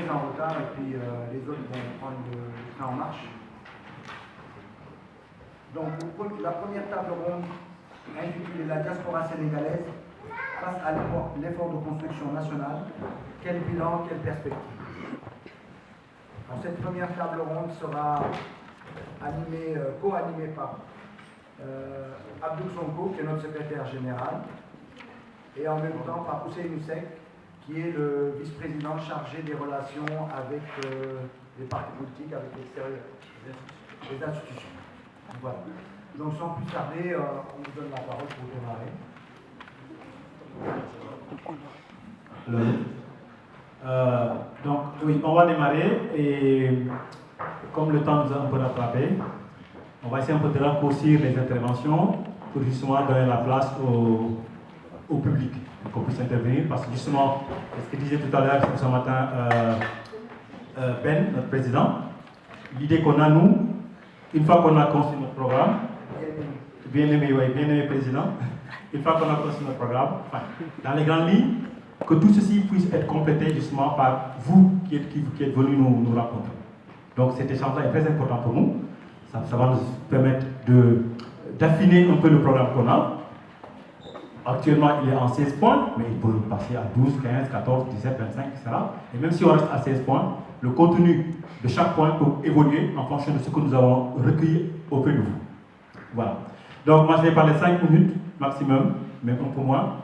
très en retard et puis les autres vont prendre le train en marche. Donc, la première table ronde intitulée La diaspora sénégalaise face à l'effort de construction nationale. Quel bilan, quelle perspective? Alors, cette première table ronde sera co-animée par Abdou Sonko, qui est notre secrétaire général, et en même temps par Ousseynou Seck, qui est le vice-président chargé des relations avec les partis politiques, avec l'extérieur, les institutions. Voilà. Donc sans plus tarder, on vous donne la parole pour démarrer. Donc oui, on va démarrer et comme le temps nous a un peu rattrapé, on va essayer un peu de raccourcir les interventions pour justement donner la place au public, pour qu'on puisse intervenir, parce que justement, ce que disait tout à l'heure ce matin Ben, notre président, l'idée qu'on a nous, une fois qu'on a conçu notre programme, bien aimé président, une fois qu'on a conçu notre programme, enfin, dans les grandes lignes, que tout ceci puisse être complété justement par vous qui êtes venus nous rencontrer. Donc cet échange-là est très important pour nous. Ça va nous permettre d'affiner un peu le programme qu'on a. Actuellement, il est en 16 points, mais il peut passer à 12, 15, 14, 17, 25, etc. Et même si on reste à 16 points, le contenu de chaque point peut évoluer en fonction de ce que nous avons recueilli auprès de vous. Voilà. Donc moi, je vais parler 5 minutes maximum, même un peu moins,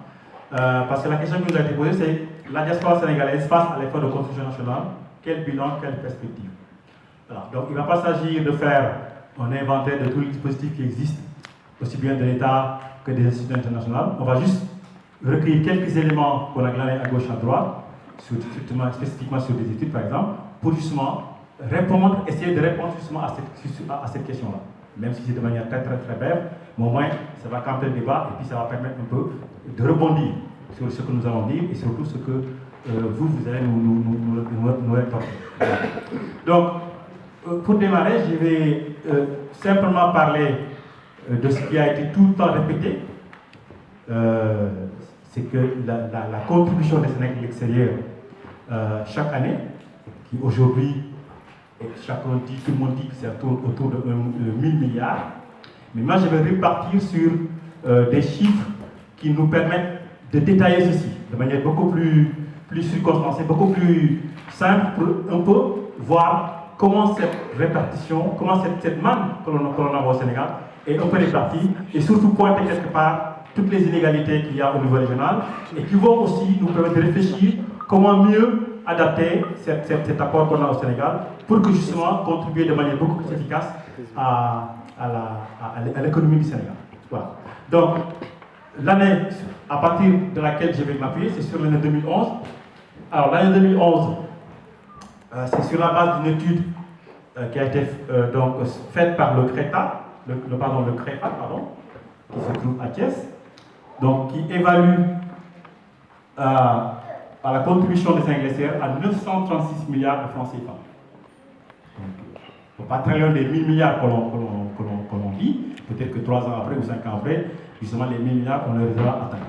parce que la question qui nous a été posée, c'est la diaspora sénégalaise face à l'effort de construction nationale, quel bilan, quelle perspective? Voilà. Donc il ne va pas s'agir de faire un inventaire de tous les dispositifs qui existent, aussi bien de l'État que des institutions internationales. On va juste recueillir quelques éléments qu'on a glanés à gauche, à droite, spécifiquement sur des études par exemple, pour justement essayer de répondre justement à cette question-là. Même si c'est de manière très brève, mais au moins ça va camper le débat et puis ça va permettre un peu de rebondir sur ce que nous allons dire et surtout ce que vous allez nous répondre. Donc, pour démarrer, je vais simplement parler de ce qui a été tout le temps répété. C'est que la contribution des Sénégalais de l'extérieur chaque année, qui aujourd'hui, tout le monde dit que c'est autour de 1000 milliards, mais moi je vais repartir sur des chiffres qui nous permettent de détailler ceci de manière beaucoup plus circonstanciée, beaucoup plus simple pour un peu voir comment cette répartition, comment cette manne que l'on a au Sénégal est un peu répartie et surtout pointer quelque part toutes les inégalités qu'il y a au niveau régional et qui vont aussi nous permettre de réfléchir comment mieux adapter cet apport qu'on a au Sénégal pour que justement contribuer de manière beaucoup plus efficace à l'économie du Sénégal. Voilà. Donc, l'année à partir de laquelle je vais m'appuyer, c'est sur l'année 2011. Alors, l'année 2011, c'est sur la base d'une étude qui a été faite par le CREPA, qui se trouve à Thiès, donc qui évalue à la contribution des Sénégalais à 936 milliards de francs CFA. Donc, pas très loin des 1000 milliards que l'on dit, peut-être que 3 ans après ou 5 ans après, justement les 1000 milliards, on les aura atteints.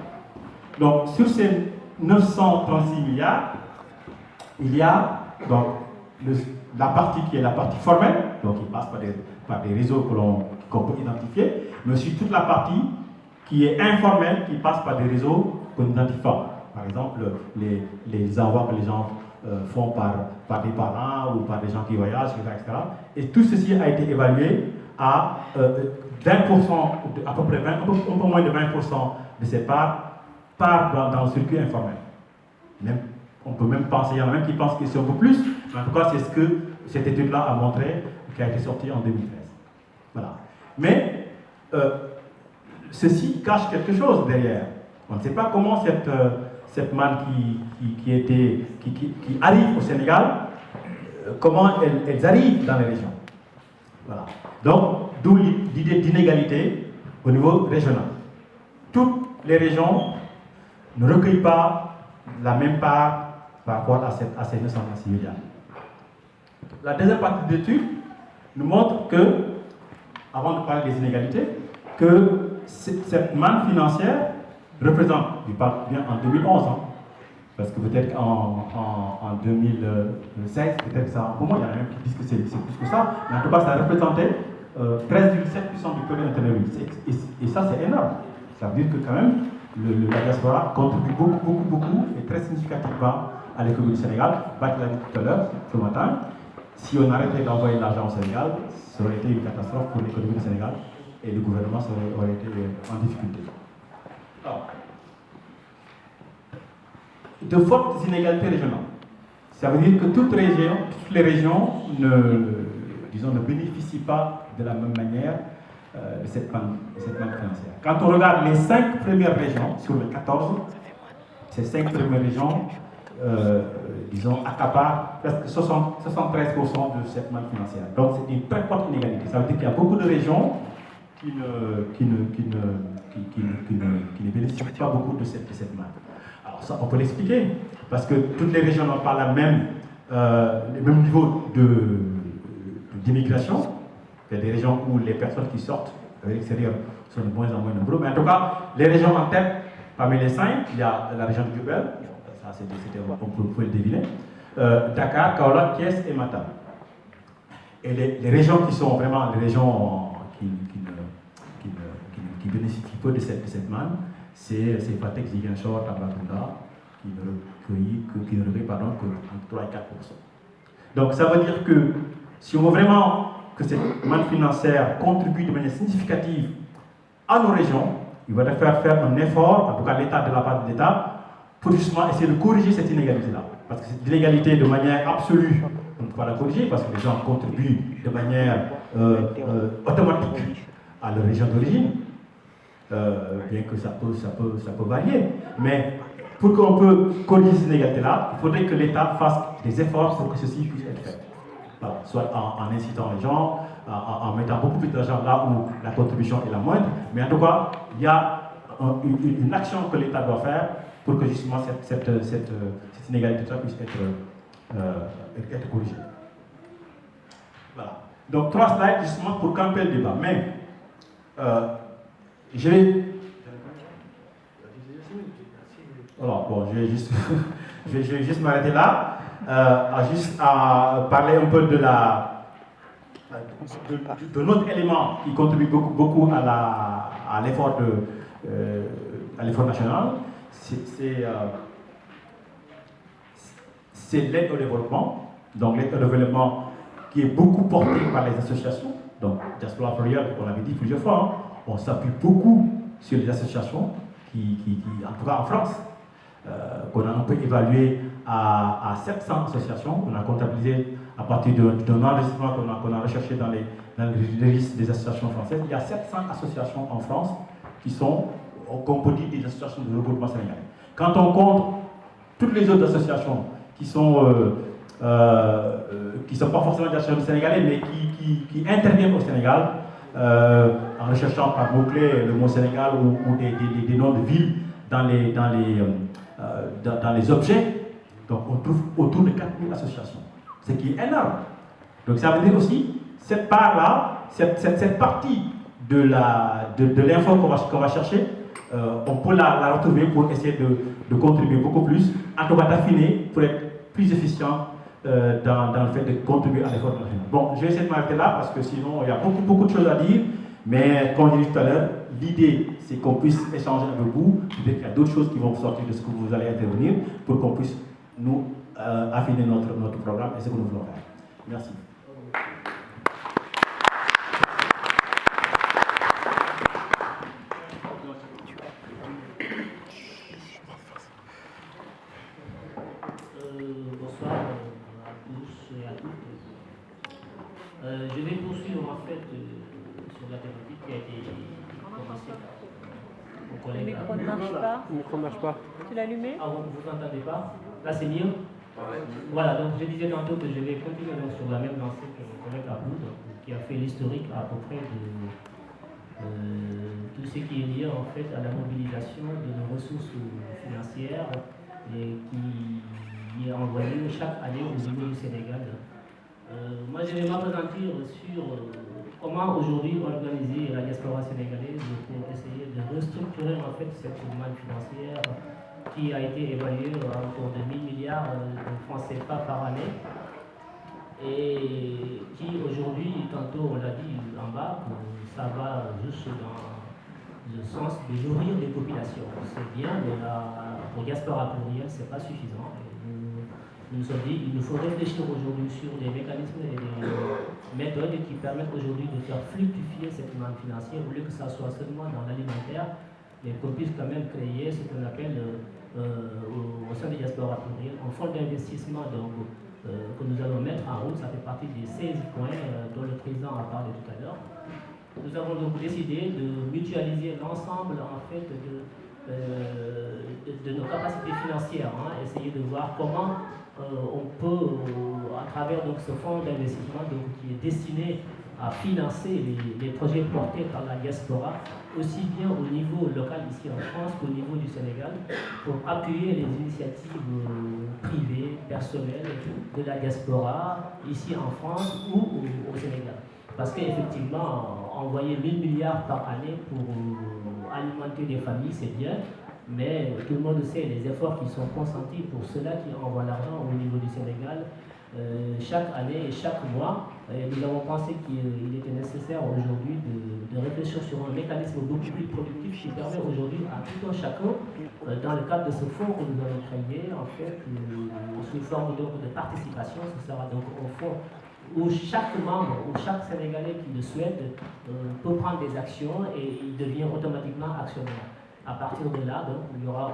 Donc, sur ces 936 milliards, il y a donc la partie qui est la partie formelle, donc qui passe par des réseaux qu'on peut identifier, mais aussi toute la partie qui est informelle, qui passe par des réseaux qu'on n'identifie pas. Par exemple, les envois que les gens font par des parents ou par des gens qui voyagent, etc. Et tout ceci a été évalué à 20%, à peu près 20, un peu moins de 20% de ces parts dans le circuit informel. On peut même penser, il y en a même qui pensent que c'est un peu plus, mais en tout cas, c'est ce que cette étude-là a montré, qui a été sortie en 2013. Voilà. Mais ceci cache quelque chose derrière. On ne sait pas comment cette manne qui arrive au Sénégal, comment elles arrivent dans les régions. Voilà. Donc, d'où l'idée d'inégalité au niveau régional. Toutes les régions ne recueillent pas la même part par rapport à ces 936 milliards. La deuxième partie de l'étude nous montre que, avant de parler des inégalités, que cette manne financière représente, je parle bien en 2011, Parce que peut-être en 2016, peut-être ça, pour moi, il y en a même qui disent que c'est plus que ça, mais en tout cas, ça représentait 13,7% du PIB intérieur. Et ça, c'est énorme. Ça veut dire que quand même, la diaspora contribue beaucoup, et très significativement à l'économie du Sénégal. Bart l'a dit tout à l'heure, ce matin, si on arrêtait d'envoyer de l'argent au Sénégal, ça aurait été une catastrophe pour l'économie du Sénégal et le gouvernement aurait été en difficulté. Alors, de fortes inégalités régionales. Ça veut dire que toutes les régions ne bénéficient pas de la même manière de cette manne financière. Quand on regarde les 5 premières régions sur les 14, ces 5 premières régions, accaparent presque 73% de cette manne financière. Donc c'est une très forte inégalité. Ça veut dire qu'il y a beaucoup de régions qui ne bénéficient pas beaucoup de cette manne. Alors ça, on peut l'expliquer, parce que toutes les régions n'ont pas le même niveau d'immigration. Il y a des régions où les personnes qui sortent de l'extérieur sont de moins en moins nombreuses. Mais en tout cas, les régions en tête, parmi les 5, il y a la région de Diourbel, ça on peut le deviner, Dakar, Kaolack, Thiès et Matam. Et les régions qui sont vraiment les régions qui bénéficient peu de cette manne, c'est Fatick, Ziguinchor, Tambacounda, qui ne recueillent que 3 et 4%. Donc ça veut dire que si on veut vraiment que cette manne financière contribue de manière significative à nos régions, il va falloir faire un effort, en tout cas l'État de la part de l'État, pour justement essayer de corriger cette inégalité-là. Parce que cette inégalité, de manière absolue, on ne peut pas la corriger parce que les gens contribuent de manière automatique à leur région d'origine, bien que ça peut varier. Mais pour qu'on puisse corriger cette inégalité-là, il faudrait que l'État fasse des efforts pour que ceci puisse être fait. Voilà, soit en incitant les gens, en mettant beaucoup plus d'argent là où la contribution est la moindre, mais en tout cas, il y a une action que l'État doit faire pour que justement cette inégalité-là puisse être corrigée. Voilà. Donc 3 slides justement pour camper le débat. Mais je vais... Alors, bon, je vais juste m'arrêter là, à parler un peu de notre élément qui contribue beaucoup à l'effort national. C'est l'aide au développement. Donc l'aide au développement qui est beaucoup portée par les associations. Donc Diaspora for Real, on l'avait dit plusieurs fois, hein, on s'appuie beaucoup sur les associations qui en tout cas en France, qu'on a un peu évalué à 700 associations. On a comptabilisé à partir d'un enregistrement qu'on a recherché dans les listes des associations françaises. Il y a 700 associations en France qu'on peut dire des associations de regroupement sénégalais. Quand on compte toutes les autres associations qui sont pas forcément des associations sénégalais, mais qui interviennent au Sénégal, en recherchant par mots-clés le mot Sénégal ou des noms de villes dans les objets, donc on trouve autour de 4000 associations, ce qui est énorme. Donc ça veut dire aussi, cette part-là, cette partie de l'info qu'on va chercher, on peut la retrouver pour essayer de contribuer beaucoup plus, en tout cas d'affiner pour être plus efficient dans le fait de contribuer à l'effort national. Bon, je vais essayer de m'arrêter là parce que sinon il y a beaucoup de choses à dire, mais comme je l'ai dit tout à l'heure, l'idée c'est qu'on puisse échanger avec vous, peut-être qu'il y a d'autres choses qui vont sortir de ce que vous allez intervenir pour qu'on puisse nous affiner notre programme et ce que nous voulons faire. Merci. Bonsoir à tous et à toutes. Je vais poursuivre en fait sur la thématique qui a été commencée par mon collègue. Le micro ne marche pas. Le micro ne marche pas. Tu l'as allumé? Ah, vous ne entendez pas? Là c'est mieux? Voilà, donc je disais tantôt que je vais continuer donc, sur la même lancée que mon collègue Aboud, qui a fait l'historique à peu près de tout ce qui est lié en fait à la mobilisation de nos ressources financières et qui est envoyée chaque année au niveau du Sénégal. Moi je vais m'appesantir sur comment aujourd'hui organiser la diaspora sénégalaise pour essayer de restructurer en fait cette manne financière qui a été évalué autour de 1000 milliards de francs CFA par année et qui aujourd'hui, tantôt on l'a dit en bas, ça va juste dans le sens de nourrir les populations. C'est bien, mais pour Diaspora Plurielle, ce n'est pas suffisant. Nous nous sommes dit qu'il nous faut réfléchir aujourd'hui sur des mécanismes et des méthodes qui permettent aujourd'hui de faire fluctuer cette manne financière au lieu que ça soit seulement dans l'alimentaire, mais qu'on puisse quand même créer ce qu'on appelle au sein de Diaspora Plurielle un fonds d'investissement que nous allons mettre en route. Ça fait partie des 16 points dont le président a parlé tout à l'heure. Nous avons donc décidé de mutualiser l'ensemble en fait de nos capacités financières, essayer de voir comment on peut, à travers donc, ce fonds d'investissement qui est destiné à financer les projets portés par la diaspora, aussi bien au niveau local ici en France qu'au niveau du Sénégal, pour appuyer les initiatives privées, personnelles de la diaspora, ici en France ou au Sénégal. Parce qu'effectivement, envoyer 1000 milliards par année pour alimenter des familles, c'est bien, mais tout le monde sait les efforts qui sont consentis pour ceux-là qui envoient l'argent au niveau du Sénégal chaque année et chaque mois. Et nous avons pensé qu'il était nécessaire aujourd'hui de réfléchir sur un mécanisme beaucoup plus productif qui permet aujourd'hui à tout un chacun, dans le cadre de ce fonds que nous allons créer, en fait, sous forme donc de participation, ce sera donc au fond où chaque membre ou chaque Sénégalais qui le souhaite peut prendre des actions et il devient automatiquement actionnaire. À partir de là, donc, il y aura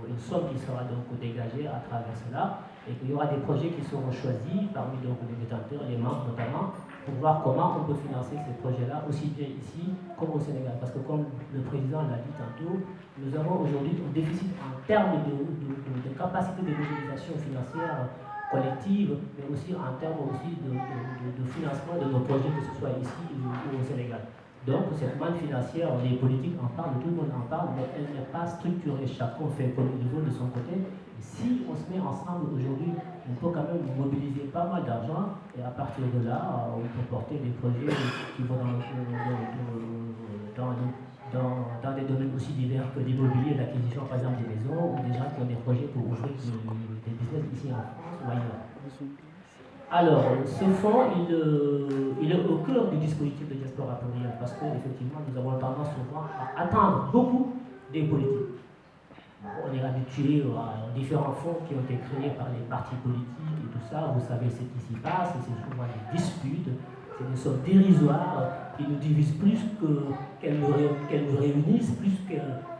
une somme qui sera donc dégagée à travers cela et qu'il y aura des projets qui seront choisis parmi donc, les détenteurs, les membres notamment, pour voir comment on peut financer ces projets-là, aussi bien ici comme au Sénégal. Parce que comme le président l'a dit tantôt, nous avons aujourd'hui un déficit en termes de capacité de mobilisation financière collective, mais aussi en termes aussi de financement de nos projets, que ce soit ici ou au Sénégal. Donc cette manne financière, les politiques en parlent, tout le monde en parle, mais elle n'est pas structurée. Chacun fait comme il veut de son côté. Et si on se met ensemble aujourd'hui, on peut quand même mobiliser pas mal d'argent et à partir de là, on peut porter des projets qui vont dans des domaines aussi divers que l'immobilier, l'acquisition par exemple des maisons, ou des gens qui ont des projets pour ouvrir des business ici en France ou ailleurs. Alors, ce fonds, il est au cœur du dispositif de Diaspora Plurielle parce qu'effectivement, nous avons tendance souvent à attendre beaucoup des politiques. On est habitué à différents fonds qui ont été créés par les partis politiques et tout ça. Vous savez ce qui s'y passe, c'est souvent des disputes, c'est des sommes dérisoires qui nous divisent plus qu'elles nous réunissent, plus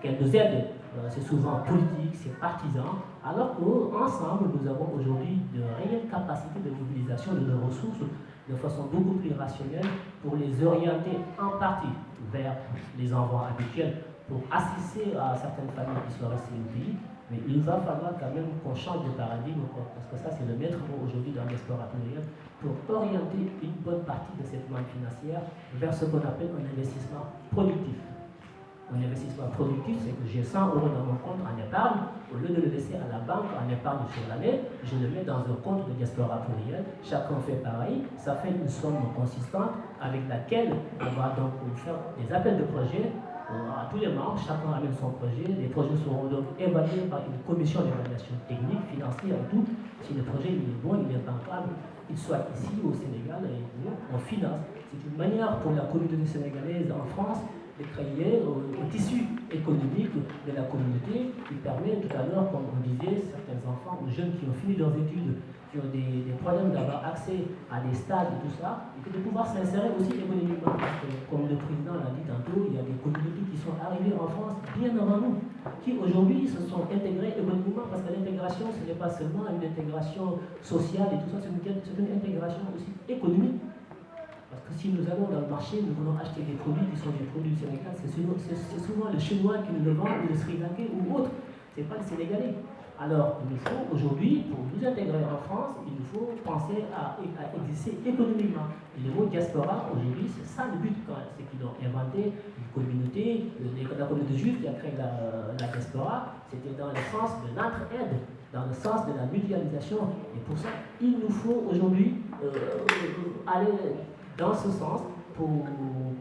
qu'elles nous aident. C'est souvent politique, c'est partisan, alors qu'ensemble, nous avons aujourd'hui de réelles capacités de mobilisation de nos ressources de façon beaucoup plus rationnelle pour les orienter en partie vers les envois habituels pour assister à certaines familles qui sont restées au pays. Mais il va falloir quand même qu'on change de paradigme, parce que ça c'est le maître mot aujourd'hui dans Diaspora Plurielle, pour orienter une bonne partie de cette manne financière vers ce qu'on appelle un investissement productif. Un investissement productif, c'est que j'ai 100 euros dans mon compte en épargne, au lieu de le laisser à la banque en épargne sur l'année, je le mets dans un compte de Diaspora Plurielle. Chacun fait pareil, ça fait une somme consistante avec laquelle on va donc faire des appels de projets à tous les membres, chacun amène son projet. Les projets seront donc évalués par une commission d'évaluation technique, financière et tout. Si le projet il est bon, il est rentable, qu'il soit ici au Sénégal, et on finance. C'est une manière pour la communauté sénégalaise en France de créer un tissu économique de la communauté qui permet tout à l'heure, comme on disait, certains enfants ou jeunes qui ont fini leurs études, qui ont des problèmes d'avoir accès à des stages et tout ça, et que de pouvoir s'insérer aussi économiquement. Parce que, comme le président l'a dit tantôt, il y a des communautés qui sont arrivées en France bien avant nous, qui aujourd'hui se sont intégrées économiquement, parce que l'intégration, ce n'est pas seulement une intégration sociale et tout ça, c'est une intégration aussi économique. Parce que si nous allons dans le marché, nous voulons acheter des produits qui sont des produits du Sénégal, c'est souvent le Chinois qui nous le vend, ou le Sri Lankais ou autre, ce n'est pas le Sénégalais. Alors, il nous faut aujourd'hui, pour nous intégrer en France, il nous faut penser à exister économiquement. Et le mot diaspora, aujourd'hui, c'est ça le but, c'est qu'ils ont inventé une communauté, la communauté juive qui a créé la diaspora, c'était dans le sens de l'entraide, dans le sens de la mutualisation. Et pour ça, il nous faut aujourd'hui aller dans ce sens pour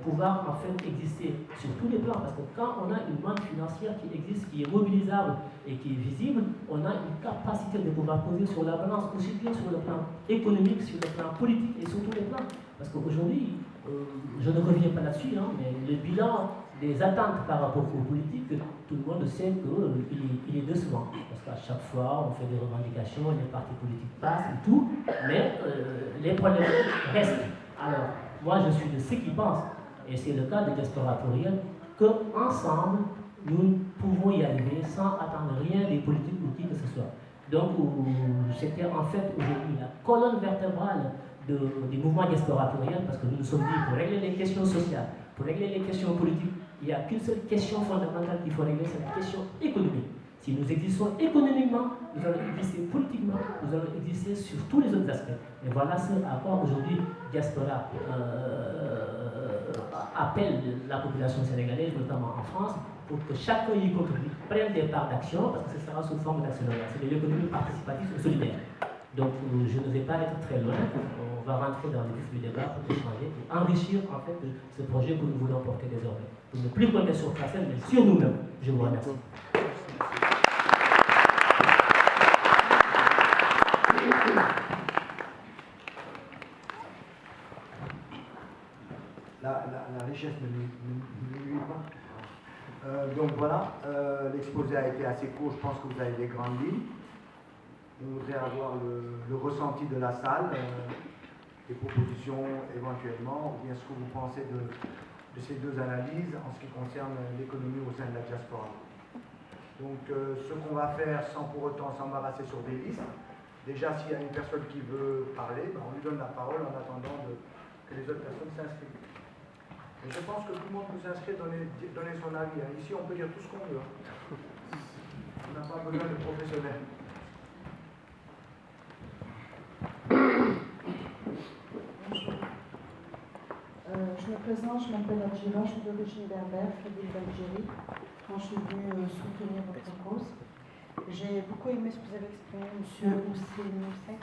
pouvoir en fait exister sur tous les plans. Parce que quand on a une manne financière qui existe, qui est mobilisable et qui est visible, on a une capacité de pouvoir poser sur la balance aussi bien sur le plan économique, sur le plan politique et sur tous les plans. Parce qu'aujourd'hui, je ne reviens pas là-dessus, hein, mais le bilan des attentes par rapport aux politiques, tout le monde sait qu'il est décevant. Parce qu'à chaque fois, on fait des revendications, les partis politiques passent et tout, mais les problèmes restent. Alors, moi, je suis de ceux qui pensent, et c'est le cas de Diaspora Plurielle, qu'ensemble, nous pouvons y arriver sans attendre rien des politiques ou qui que ce soit. Donc, c'était en fait aujourd'hui la colonne vertébrale du mouvement Diaspora Plurielle, parce que nous nous sommes dit, pour régler les questions sociales, pour régler les questions politiques, il n'y a qu'une seule question fondamentale qu'il faut régler, c'est la question économique. Si nous existons économiquement, nous allons exister politiquement, nous allons exister sur tous les autres aspects. Et voilà ce à quoi aujourd'hui Diaspora appelle la population sénégalaise, notamment en France, pour que chacun y contribue, prenne des parts d'action, parce que ce sera sous forme d'actionnariat. C'est de l'économie participative et solidaire. Donc je ne vais pas être très loin, on va rentrer dans le vif du débat pour échanger et enrichir en fait ce projet que nous voulons porter désormais. Pour ne plus compter sur personne, mais sur nous-mêmes. Je vous remercie. La richesse ne nuit pas. Donc voilà, l'exposé a été assez court, je pense que vous avez des grandes lignes. On voudrait avoir le ressenti de la salle, des propositions éventuellement, ou bien ce que vous pensez de ces deux analyses en ce qui concerne l'économie au sein de la diaspora. Donc ce qu'on va faire sans pour autant s'embarrasser sur des listes, déjà s'il y a une personne qui veut parler, ben, on lui donne la parole en attendant que les autres personnes s'inscrivent. Et je pense que tout le monde peut s'inscrire, donner son avis. Hein. Ici on peut dire tout ce qu'on veut. On n'a pas besoin de professionnels. Bonjour. Je me présente, je m'appelle Adjira, je suis d'origine berbère, fidèle d'Algérie. Quand je suis venue soutenir votre cause, j'ai beaucoup aimé ce que vous avez exprimé, M. Oussé-Moussek,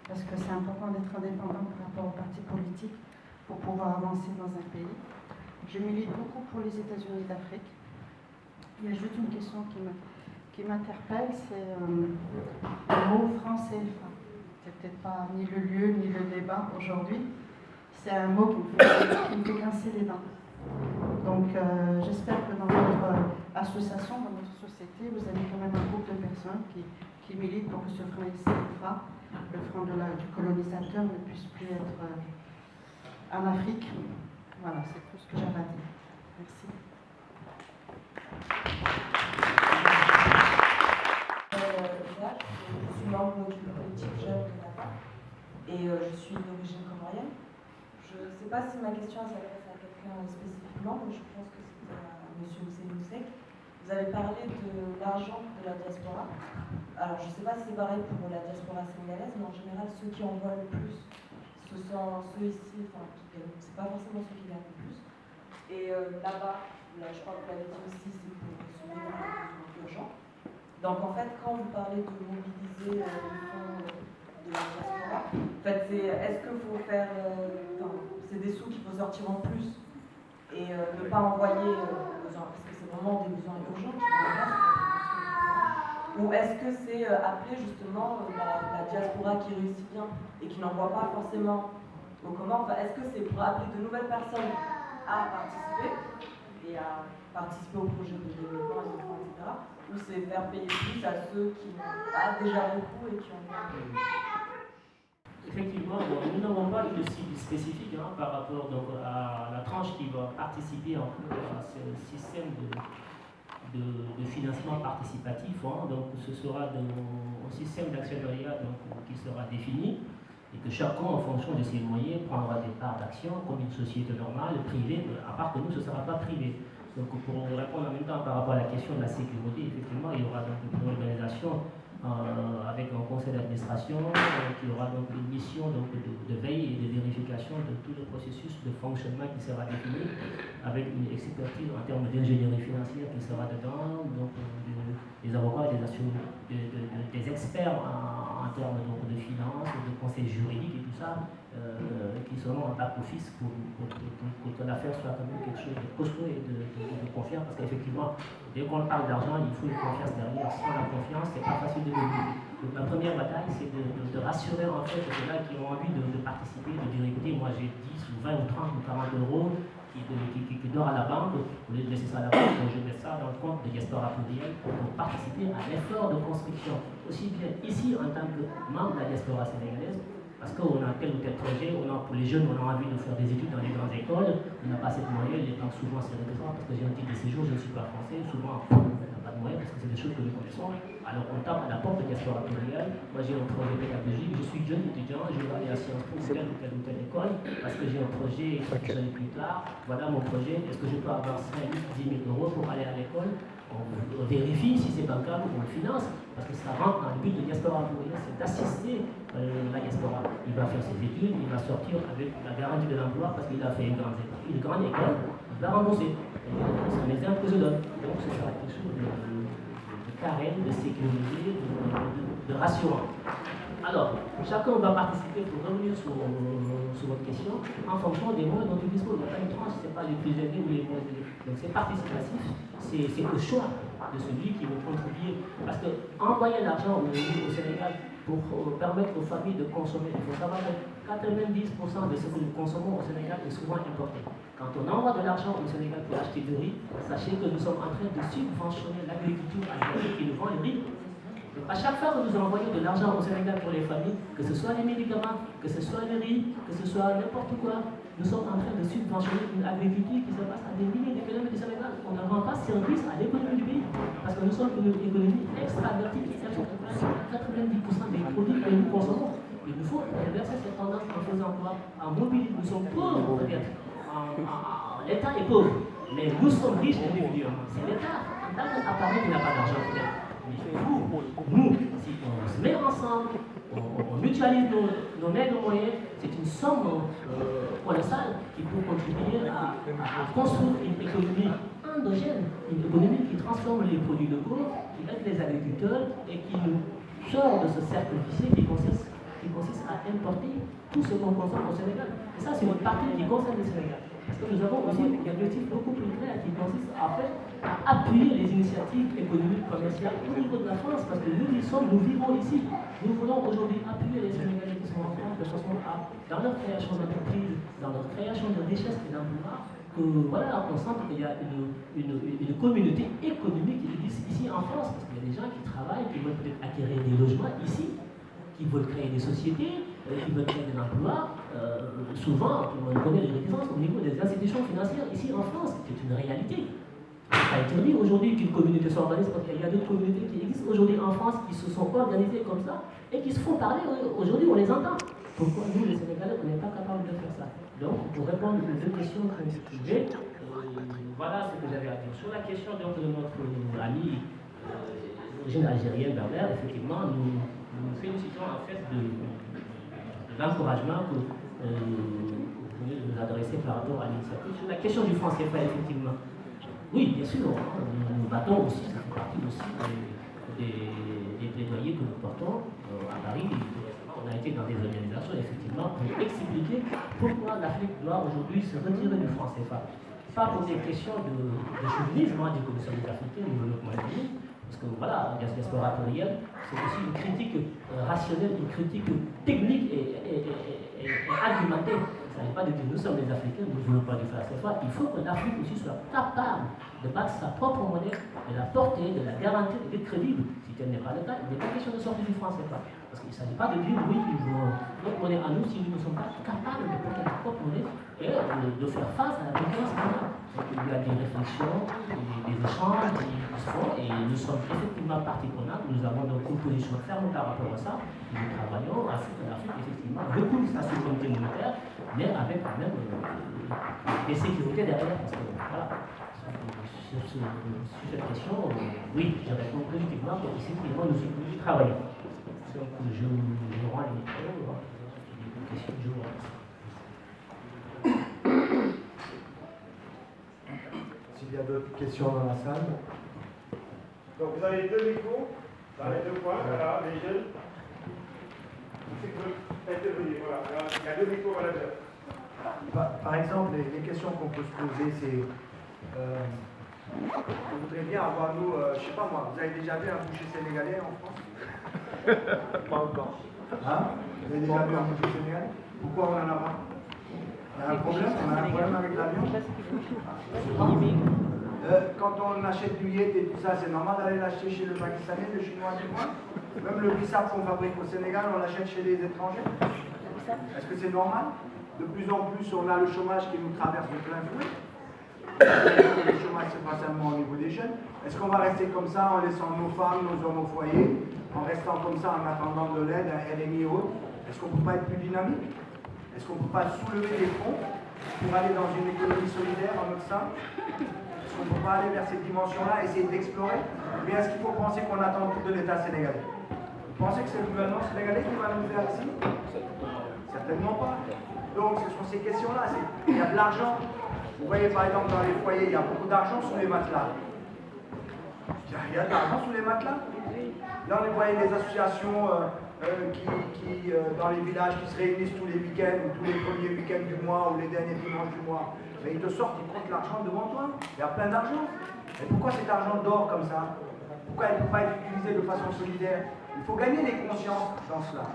parce que c'est important d'être indépendant par rapport aux partis politiques pour pouvoir avancer dans un pays. Je milite beaucoup pour les États-Unis d'Afrique. Il y a juste une question qui m'interpelle, c'est le mot France et CFA. C'est peut-être pas ni le lieu ni le débat aujourd'hui. C'est un mot qui me fait grincer les dents. Donc j'espère que dans votre association, dans notre société, vous avez quand même un groupe de personnes qui militent pour que ce franc CFA, le franc du colonisateur, ne puisse plus être en Afrique. Voilà, c'est tout ce que j'avais à dire. Merci. Je suis membre du collectif Jeune de Napa et je suis d'origine comorienne. Je ne sais pas si ma question s'adresse à quelqu'un spécifiquement, mais je pense que c'était à M. Oussé-Moussek. Vous avez parlé de l'argent de la diaspora. Alors je ne sais pas si c'est pareil pour la diaspora sénégalaise, mais en général ceux qui envoient le plus, ce sont ceux ici, enfin c'est pas forcément ceux qui gagnent le plus. Et là-bas, je crois que vous l'avez dit aussi, c'est pour subvenir à des besoins urgents. Donc en fait, quand vous parlez de mobiliser les fonds de la diaspora, en fait, est-ce qu'il faut faire, c'est des sous qu'il faut sortir en plus et ne pas envoyer aux besoins, parce que c'est vraiment des besoins urgents qui ou est-ce que c'est appeler justement la diaspora qui réussit bien et qui n'envoie pas forcément au commun, enfin, est-ce que c'est pour appeler de nouvelles personnes à participer et à participer au projet de développement, etc. Ou c'est faire payer plus à ceux qui n'ont pas déjà beaucoup et qui ont moins. Effectivement, nous n'avons pas de cible spécifique par rapport donc, à la tranche qui va participer en fait, à ce système de financement participatif. Donc ce sera un système d'actionnariat qui sera défini et que chacun, en fonction de ses moyens, prendra des parts d'action comme une société normale, privée, à part que nous, ce ne sera pas privé. Donc pour répondre en même temps par rapport à la question de la sécurité, effectivement, il y aura donc une organisation avec un conseil d'administration qui aura donc une mission donc, de veille et de vérification de tout le processus de fonctionnement qui sera défini, avec une expertise en termes d'ingénierie financière qui sera dedans, donc des avocats et des des experts en termes de finances, de conseils juridiques et tout ça, qui seront en back-office pour que l'affaire soit quand même quelque chose de costaud et de confiant, parce qu'effectivement, dès qu'on parle d'argent, il faut une confiance derrière. Sans la confiance, c'est pas facile de gagner. Donc la première bataille, c'est de rassurer en fait ceux-là qui ont envie de participer, de dire écoutez, moi j'ai 10 ou 20 ou 30 ou 40 euros qui dort à la banque, au lieu de laisser ça à la banque, je mets ça dans le compte de Diaspora Plurielle pour participer à l'effort de construction, aussi bien ici en tant que membre de la diaspora sénégalaise, parce qu'on a tel ou tel projet, pour les jeunes, on a envie de faire des études dans les grandes écoles, on n'a pas cette moyenne, les banques souvent c'est réticent parce que j'ai un titre de séjour, je ne suis pas français, souvent on n'a pas de moyens parce que c'est des choses que nous connaissons. Alors on tape à la porte de Diaspora Plurielle, moi j'ai un projet pédagogique, je suis jeune étudiant, je vais aller à Sciences Po ou telle école, parce que j'ai un projet que j'en ai plus tard, voilà mon projet, est-ce que je peux avoir 5 000, 10 000 euros pour aller à l'école? On vérifie si c'est bancable ou on le finance, parce que ça rentre dans le but de Diaspora Plurielle, c'est d'assister la diaspora. Il va faire ses études, il va sortir avec la garantie de l'emploi parce qu'il a fait une grande école, il va rembourser. C'est un exemple que je donne. Donc ce sera quelque chose de carré, de sécurisé, de rassurant. Alors, chacun va participer pour revenir sur votre question en fonction des moyens dont il dispose. Il n'y a pas une tranche, ce n'est pas les plus élevés ou les moins élevés. Donc c'est participatif, c'est le choix de celui qui veut contribuer. Parce qu'envoyer l'argent au Sénégal pour permettre aux familles de consommer, il faut savoir que 90% de ce que nous consommons au Sénégal est souvent importé. Quand on envoie de l'argent au Sénégal pour acheter du riz, sachez que nous sommes en train de subventionner l'agriculture algérienne qui nous vend le riz. Donc à chaque fois que nous envoyons de l'argent au Sénégal pour les familles, que ce soit les médicaments, que ce soit le riz, que ce soit n'importe quoi, nous sommes en train de subventionner une agriculture qui se passe à des milliers de kilomètres du Sénégal. On ne rend pas service à l'économie du pays, parce que nous sommes une économie extravertie qui importe 90% des produits que nous consommons. Il nous faut inverser cette tendance en faisant quoi? En mobilité. Nous sommes pauvres peut-être. L'État est pauvre, mais nous sommes riches individuellement. C'est l'État, en tant qu'appareil, qui n'a pas d'argent peut-être. Nous, si on se met ensemble, on mutualise nos maigres moyens, c'est une somme colossale qui peut contribuer à construire une économie endogène, une économie qui transforme les produits locaux, qui aide les agriculteurs et qui nous sort de ce cercle vicieux qui consiste à importer tout ce qu'on consomme au Sénégal. Et ça, c'est une partie qui concerne le Sénégal. Parce que nous avons aussi un objectif beaucoup plus clair qui consiste à appuyer les initiatives économiques commerciales au niveau de la France, parce que nous vivons ici. Nous voulons aujourd'hui appuyer les Sénégalais qui sont en France de façon à, dans leur création d'entreprise, dans leur création de richesse et d'emploi, que voilà, on sent qu'il y a une communauté économique qui existe ici en France, parce qu'il y a des gens qui travaillent, qui veulent peut-être acquérir des logements ici, qui veulent créer des sociétés, qui veulent créer de l'emploi. Souvent, on connaît les réticences au niveau des institutions financières ici en France. C'est une réalité. Ça a été dit aujourd'hui qu'une communauté s'organise, parce qu'il y a d'autres communautés qui existent aujourd'hui en France qui se sont organisées comme ça et qui se font parler. Aujourd'hui, on les entend. Pourquoi nous, les Sénégalais, on n'est pas capables de faire ça? Donc, pour répondre aux deux questions que vous soulevez, voilà ce que j'avais à dire. Sur la question donc, de notre ami d'origine algérienne, Berbère, effectivement, nous félicitons en fait de l'encouragement que vous venez de nous adresser par rapport à l'initiative. Sur la question du franc CFA, effectivement, oui, bien sûr, nous nous battons aussi, ça fait partie aussi des plaidoyers que nous portons à Paris. On a été dans des organisations, effectivement, pour expliquer pourquoi l'Afrique doit aujourd'hui se retirer du franc CFA. Pas pour des questions de chauvinisme, des commissions des Africains, du développement économique, parce que voilà, la diaspora plurielle, c'est aussi une critique rationnelle, une critique technique et argumentée. Il ne s'agit pas de dire nous sommes les Africains, nous ne voulons pas du franc CFA. Il faut que l'Afrique aussi soit capable de battre sa propre monnaie, de la porter, de la garantir et d'être crédible. Si tel n'est pas le cas, il n'est pas question de sortir du franc CFA. Parce qu'il ne s'agit pas de dire oui, il faut notre monnaie à nous si nous ne sommes pas capables de porter notre propre monnaie et de faire face à la concurrence mondiale. Donc il y a des réflexions, des échanges qui se font et nous sommes effectivement partie prenante. Nous avons donc une position ferme par rapport à ça. Et nous travaillons à ce que l'Afrique effectivement recouvre sa souveraineté monétaire, mais avec quand même des sécurités derrière. Parce que voilà, sur cette question, oui, je réponds positivement pour effectivement nous travaillons. Donc je rends les micros, des questions, je vous remercie. S'il y a d'autres questions dans la salle. Donc vous avez deux micros dans les deux coins, voilà. les jeunes. Ceux qui veulent intervenir, voilà. Il y a deux micros à la tête. Par exemple, les questions qu'on peut se poser, c'est on voudrait bien avoir, nous, je sais pas moi, vous avez déjà vu un boucher sénégalais en France? Pas encore. Hein? Vous avez déjà vu un boucher sénégalais? Pourquoi on en a pas? Il y a un problème, on a un problème avec l'avion. Quand on achète du yet et tout ça, c'est normal d'aller l'acheter chez le Pakistanais, le Chinois, du moins. Même le bissap qu'on fabrique au Sénégal, on l'achète chez les étrangers. Est-ce que c'est normal? De plus en plus, on a le chômage qui nous traverse de plein fouet. Le chômage, c'est pas seulement au niveau des jeunes. Est-ce qu'on va rester comme ça en laissant nos femmes, nos hommes au foyer, en restant comme ça en attendant de l'aide, un RMI et autres? Est-ce qu'on ne peut pas être plus dynamique? Est-ce qu'on ne peut pas soulever des fonds pour aller dans une économie solidaire en notre sein? Est-ce qu'on ne peut pas aller vers cette dimension-là, essayer d'explorer? Mais est-ce qu'il faut penser qu'on attend tout de l'État sénégalais? Vous pensez que c'est le gouvernement sénégalais qui va nous faire ici? Certainement pas. Donc ce sont ces questions-là. Il y a de l'argent. Vous voyez par exemple dans les foyers, il y a beaucoup d'argent sous les matelas. Il y a de l'argent sous les matelas. Là on voyait des associations qui dans les villages qui se réunissent tous les week-ends, ou tous les premiers week-ends du mois, ou les derniers dimanches du mois. Mais ils te sortent, ils comptent l'argent devant toi. Il y a plein d'argent. Et pourquoi cet argent dort comme ça? Pourquoi il ne peut pas être utilisé de façon solidaire? Il faut gagner les consciences dans cela.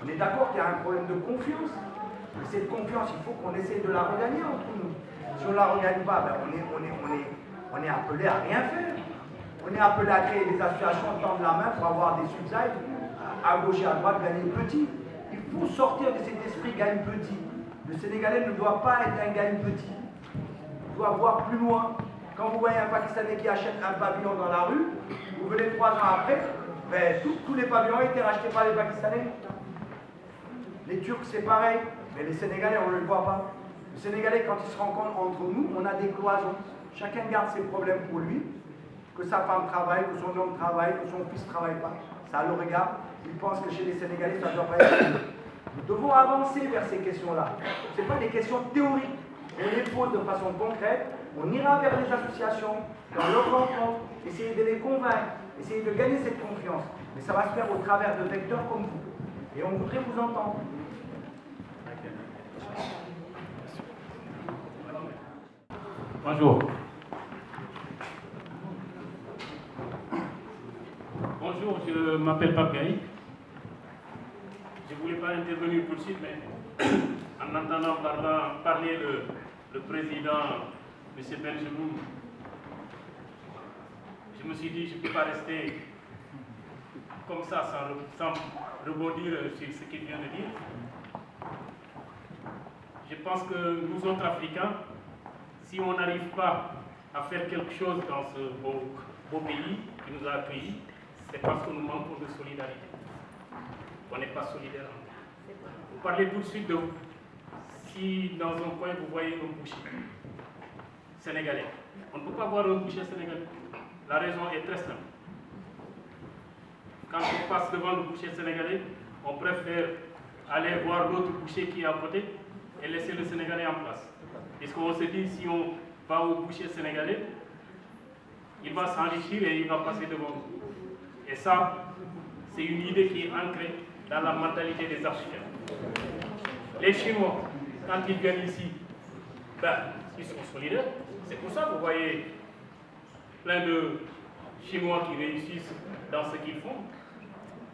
On est d'accord qu'il y a un problème de confiance. Mais cette confiance, il faut qu'on essaye de la regagner entre nous. Si on ne la regagne pas, ben on est appelé à rien faire. On est appelé à créer des associations, tendre la main pour avoir des subsides, à gauche et à droite, gagner petit. Il faut sortir de cet esprit gagne petit. Le Sénégalais ne doit pas être un gagne petit. Il doit voir plus loin. Quand vous voyez un Pakistanais qui achète un pavillon dans la rue, vous venez 3 ans après, ben, tous les pavillons ont été rachetés par les Pakistanais. Les Turcs, c'est pareil. Mais les Sénégalais, on ne le voit pas. Le Sénégalais, quand il se rencontre entre nous, on a des cloisons. Chacun garde ses problèmes pour lui. Que sa femme travaille, que son homme travaille, que son fils ne travaille pas. Ça le regarde. Il pense que chez les Sénégalais, ça ne doit pas être. Nous devons avancer vers ces questions-là. Ce ne sont pas des questions théoriques. On les pose de façon concrète. On ira vers les associations, dans leur rencontre, essayer de les convaincre, essayer de gagner cette confiance. Mais ça va se faire au travers de vecteurs comme vous. Et on voudrait vous entendre. Bonjour. Bonjour, je m'appelle Pape Gaï. Je ne voulais pas intervenir tout de suite, mais en entendant parler le président M. Benjeloun, je me suis dit je ne peux pas rester comme ça sans rebondir sur ce qu'il vient de dire. Je pense que nous autres Africains, si on n'arrive pas à faire quelque chose dans ce beau pays qui nous a accueillis, c'est parce que nous manquons de solidarité. On n'est pas solidaire. Vous parlez tout de suite de si dans un coin vous voyez un boucher sénégalais. On ne peut pas voir un boucher sénégalais. La raison est très simple. Quand on passe devant le boucher sénégalais, on préfère aller voir l'autre boucher qui est à côté et laisser le Sénégalais en place. Parce qu'on se dit, si on va au boucher sénégalais, il va s'enrichir et il va passer devant nous. Et ça, c'est une idée qui est ancrée dans la mentalité des Africains. Les Chinois, quand ils viennent ici, ben, ils sont solidaires. C'est pour ça que vous voyez plein de Chinois qui réussissent dans ce qu'ils font.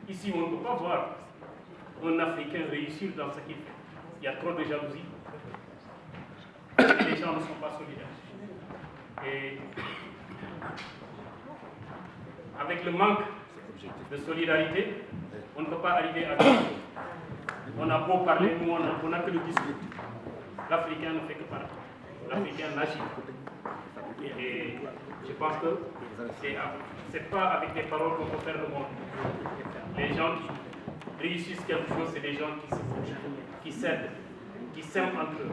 Ici, on ne peut pas voir un Africain réussir dans ce qu'il fait. Il y a trop de jalousie. Les gens ne sont pas solidaires. Et avec le manque de solidarité, on ne peut pas arriver à quelque chose. On a beau parler, nous on n'a que le discours. L'Africain ne fait que parler. L'Africain n'agit. Et je pense que c'est pas avec des paroles qu'on peut faire le monde. Les gens qui réussissent quelque chose, c'est des gens qui s'aident, qui s'aiment entre eux.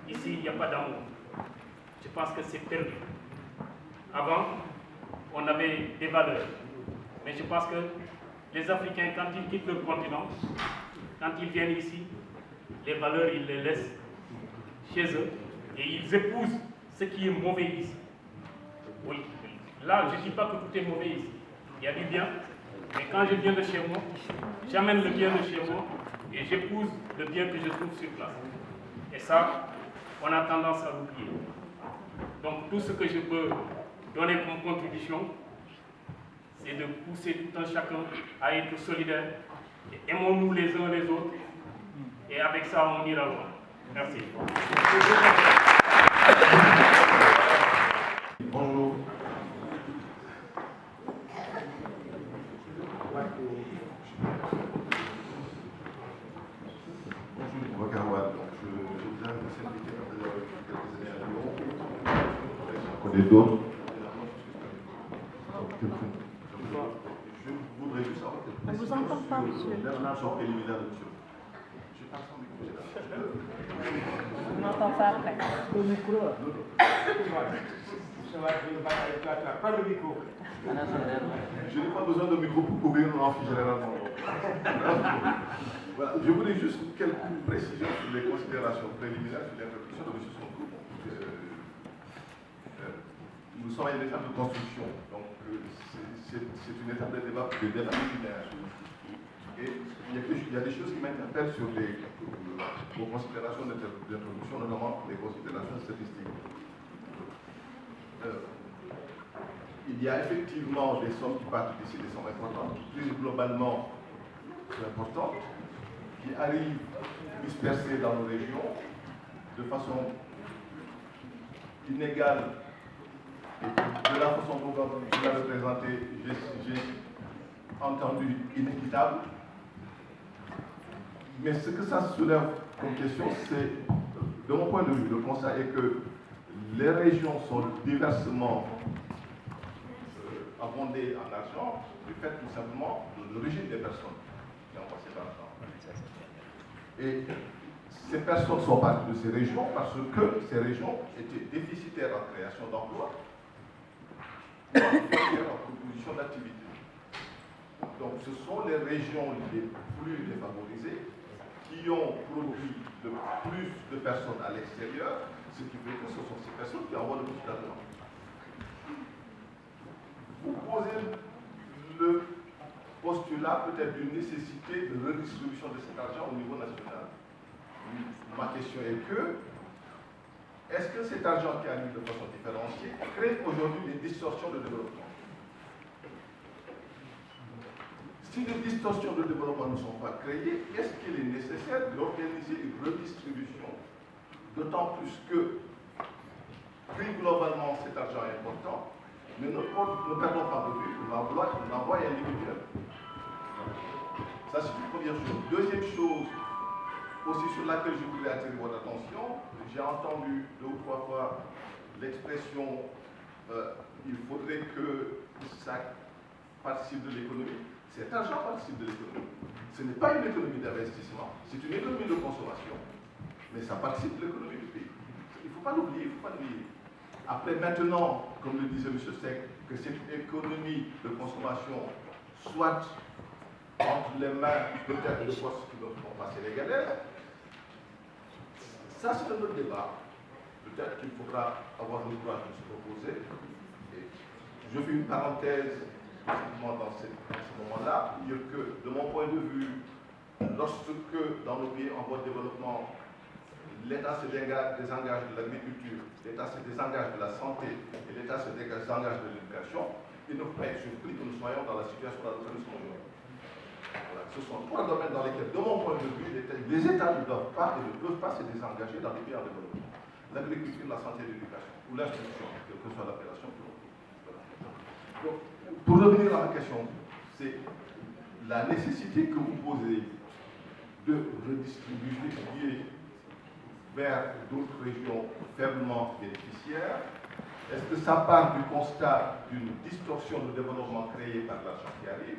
Ici, il n'y a pas d'amour. Je pense que c'est perdu. Avant, on avait des valeurs. Mais je pense que les Africains, quand ils quittent leur continent, quand ils viennent ici, les valeurs, ils les laissent chez eux et ils épousent ce qui est mauvais ici. Oui, là, je ne dis pas que tout est mauvais ici. Il y a du bien, Mais quand je viens de chez moi, j'amène le bien de chez moi et j'épouse le bien que je trouve sur place. Et ça, on a tendance à l'oublier. Donc tout ce que je peux donner comme contribution, c'est de pousser tout un chacun à être solidaire. Aimons-nous les uns les autres. Et avec ça, on ira loin. Merci. Bonjour. Bonjour, Wakawad. Je vous ai invité à quelques années à Lyon. Je connais d'autres. Je voudrais juste avoir quelques On ne vous entend pas, monsieur. L'information préliminaire de monsieur. Je passe en micro. On n'entend pas après. Le micro. Je n'ai pas besoin de micro pour couvrir l'amphi généralement. Voilà. Je voulais juste quelques précisions sur les considérations préliminaires sur l'interprétation de M. Sonko. Nous sommes à une étape de construction, donc c'est une étape de débat préliminaire. Et il y a des choses qui m'interpellent sur vos considérations d'introduction, notamment les considérations statistiques. Il y a effectivement des sommes qui partent d'ici, des sommes importantes, plus globalement importantes, qui arrivent dispersées dans nos régions de façon inégale et de la façon dont vous l'avez présenté, j'ai entendu inéquitable. Mais ce que ça soulève comme question, c'est, de mon point de vue, le constat est que les régions sont diversement abondées en argent du fait tout simplement de l'origine des personnes qui ont passé l'argent. Et ces personnes sont parties de ces régions parce que ces régions étaient déficitaires en création d'emplois, déficitaires en proposition d'activité. Donc ce sont les régions les plus défavorisées qui ont produit le plus de personnes à l'extérieur, ce qui fait que ce sont ces personnes qui envoient le plus d'argent. Vous posez le postulat peut-être d'une nécessité de redistribution de cet argent au niveau national. Ma question est que, est-ce que cet argent qui arrive de façon différenciée crée aujourd'hui des distorsions de développement? Si les distorsions de développement ne sont pas créées, est-ce qu'il est nécessaire d'organiser une redistribution? D'autant plus que, plus globalement, cet argent est important, mais ne perdons pas de vue l'envoi est individuel. Ça, c'est une première chose. Deuxième chose, aussi sur laquelle je voudrais attirer votre attention, j'ai entendu 2 ou 3 fois l'expression il faudrait que ça participe de l'économie. Cet argent participe de l'économie. Ce n'est pas une économie d'investissement, c'est une économie de consommation. Mais ça participe de l'économie du pays. Il ne faut pas l'oublier, il ne faut pas l'oublier. Après, maintenant, comme le disait M. Seck, que cette économie de consommation soit entre les mains peut-être de forces qui ne sont pas sénégalaises, ça c'est un autre débat. Peut-être qu'il faudra avoir le courage de se reposer. Et je fais une parenthèse dans ce moment-là, pour dire que, de mon point de vue, lorsque dans nos pays en voie de développement, l'État se désengage de l'agriculture, l'État se désengage de la santé et l'État se désengage de l'éducation, il ne faut pas être surpris que nous soyons dans la situation dans laquelle nous sommes aujourd'hui. Voilà. Ce sont 3 domaines dans lesquels, de mon point de vue, les États ne doivent pas et ne peuvent pas se désengager dans les pays en développement. L'agriculture, la santé et l'éducation, ou l'instruction, quelle que soit l'appellation pour nous. Voilà. Donc, pour revenir à ma question, c'est la nécessité que vous posez de redistribuer vers d'autres régions faiblement bénéficiaires. Est-ce que ça part du constat d'une distorsion de développement créée par l'argent qui arrive,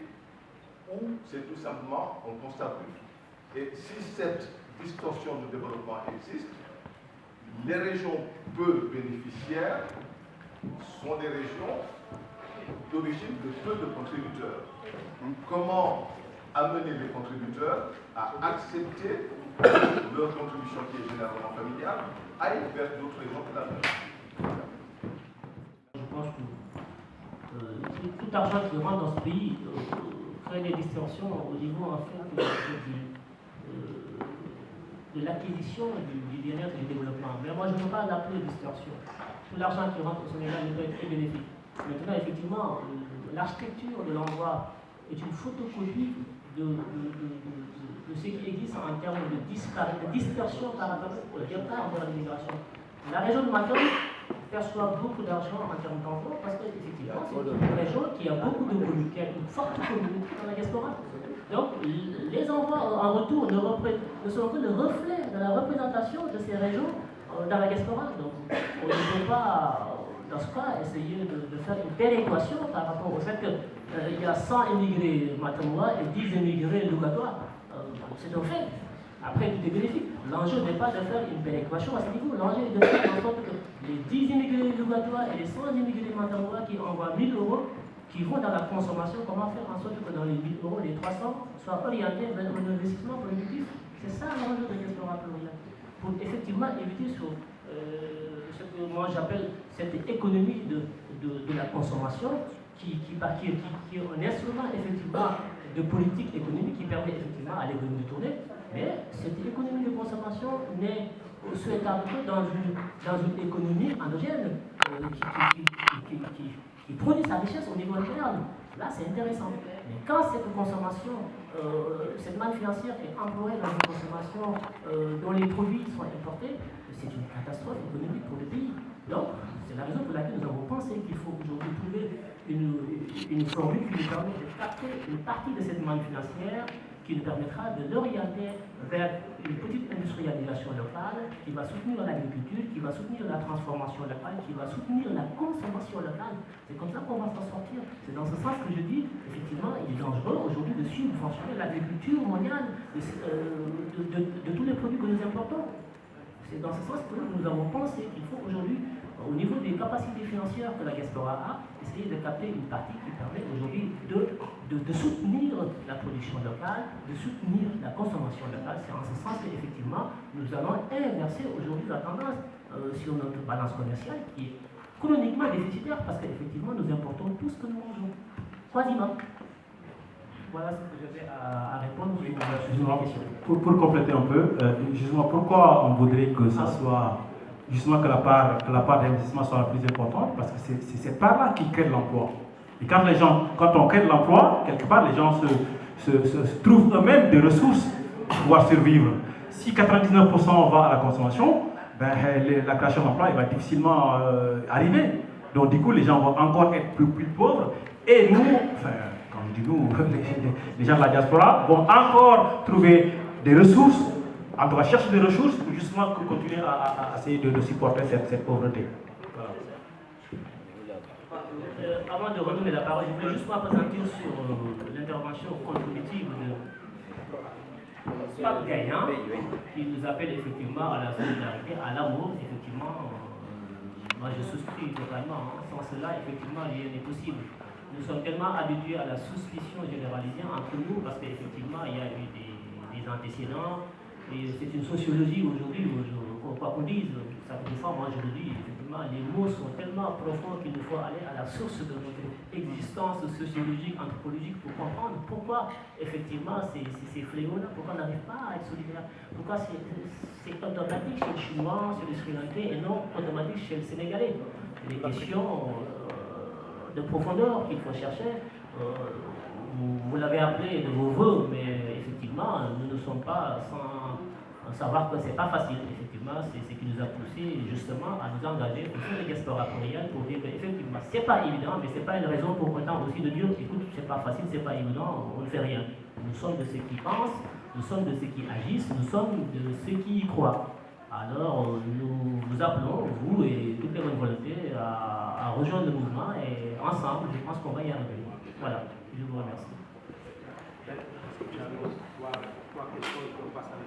ou c'est tout simplement un constat plus? Et si cette distorsion de développement existe, les régions peu bénéficiaires sont des régions d'origine de peu de contributeurs. Comment amener les contributeurs à accepter leur contribution qui est généralement familiale aille vers d'autres régions que la leur? Je pense que tout argent qui rentre dans ce pays crée des distorsions au niveau en fait de l'acquisition du bien-être et du développement. Mais moi, je ne peux pas l'appeler distorsion. Tout l'argent qui rentre au Sénégal ne peut être bénéfique. Maintenant, effectivement, l'architecture de l'endroit est une photocopie de ce qui existe en termes de dispersion par rapport au départ de l'immigration. La région de Matam perçoit beaucoup d'argent en termes d'emploi parce qu'effectivement, c'est une région qui a beaucoup de communautés, qui a une forte communauté dans la diaspora. Donc, les envois en retour ne sont que le reflet de la représentation de ces régions dans la diaspora. Donc, on ne peut pas, dans ce cas, essayer de faire une péréquation par rapport au fait qu'il y a 100 immigrés matamois et 10 immigrés lougatois. C'est un fait. Après, tout est bénéfique. L'enjeu n'est pas de faire une péréquation à ce niveau. L'enjeu est de faire en sorte que les 10 immigrés lougatois et les 100 immigrés matamois qui envoient 1000 euros, qui vont dans la consommation, comment faire en sorte que dans les 1000 euros, les 300 soient orientés vers un investissement productif. C'est ça l'enjeu de diaspora plurielle. Pour effectivement éviter ce que moi j'appelle cette économie de la consommation qui est un instrument effectivement de politique économique qui permet effectivement à l'économie de tourner. Mais cette économie de consommation n'est souhaitable que dans une économie endogène qui produit sa richesse au niveau interne. Là, c'est intéressant. Mais quand cette consommation, cette manne financière est employée dans une consommation dont les produits sont importés, c'est une catastrophe économique pour le pays. Donc, c'est la raison pour laquelle nous avons pensé qu'il faut aujourd'hui trouver une formule qui nous permet de capter une partie de cette manne financière qui nous permettra de l'orienter vers une petite industrialisation locale qui va soutenir l'agriculture, qui va soutenir la transformation locale, qui va soutenir la consommation locale. C'est comme ça qu'on va s'en sortir. C'est dans ce sens que je dis, effectivement, il est dangereux aujourd'hui de subventionner l'agriculture mondiale de tous les produits que nous importons. C'est dans ce sens que nous avons pensé qu'il faut aujourd'hui, au niveau des capacités financières que la diaspora a, essayer de capter une partie qui permet aujourd'hui de soutenir la production locale, de soutenir la consommation locale. C'est en ce sens qu'effectivement, nous allons inverser aujourd'hui la tendance sur notre balance commerciale qui est chroniquement déficitaire parce qu'effectivement, nous importons tout ce que nous mangeons. Quasiment. Voilà ce que j'avais à répondre sur la question. Pour compléter un peu, justement, pourquoi on voudrait que ça soit, justement, que la part d'investissement soit la plus importante? Parce que c'est cette part-là qui crée de l'emploi. Et quand on crée de l'emploi, quelque part, les gens se trouvent eux-mêmes des ressources pour pouvoir survivre. Si 99% va à la consommation, ben, la création d'emploi va difficilement arriver. Donc, du coup, les gens vont encore être plus pauvres. Et nous, enfin, quand je dis nous, les gens de la diaspora vont encore trouver des ressources, on doit chercher des ressources pour justement continuer à essayer de supporter cette pauvreté. Voilà. Avant de redonner la parole, je voulais juste m'appesantir sur l'intervention contributive de Pape Gaïan, qui nous appelle effectivement à la solidarité, à l'amour. Effectivement, moi je souscris totalement. Sans cela, effectivement, rien n'est possible. Nous sommes tellement habitués à la suspicion généralisée entre nous parce qu'effectivement, il y a eu des antécédents. Et c'est une sociologie aujourd'hui, quoi qu'on dise, ça fait des fois, moi je le dis, effectivement, les mots sont tellement profonds qu'il nous faut aller à la source de notre existence sociologique, anthropologique, pour comprendre pourquoi, effectivement, ces fléaux-là, pourquoi on n'arrive pas à être solidaire, pourquoi c'est automatique chez le Chinois, chez le Sri Lankais, et non automatique chez le Sénégalais. Des questions de profondeur qu'il faut chercher. Vous l'avez appelé de vos voeux, mais effectivement, nous ne sommes pas sans savoir que ce n'est pas facile. Effectivement, c'est ce qui nous a poussé justement à nous engager pour faire les diaspora plurielles, pour dire qu'effectivement, ce n'est pas évident, mais ce n'est pas une raison pour autant aussi de dire écoute, c'est pas facile, c'est pas évident, on ne fait rien. Nous sommes de ceux qui pensent, nous sommes de ceux qui agissent, nous sommes de ceux qui y croient. Alors, nous vous appelons, vous et toutes les bonnes volontés, à rejoindre le mouvement et ensemble, je pense qu'on va y arriver. Voilà, je vous remercie. Trois questions qu'on passe à la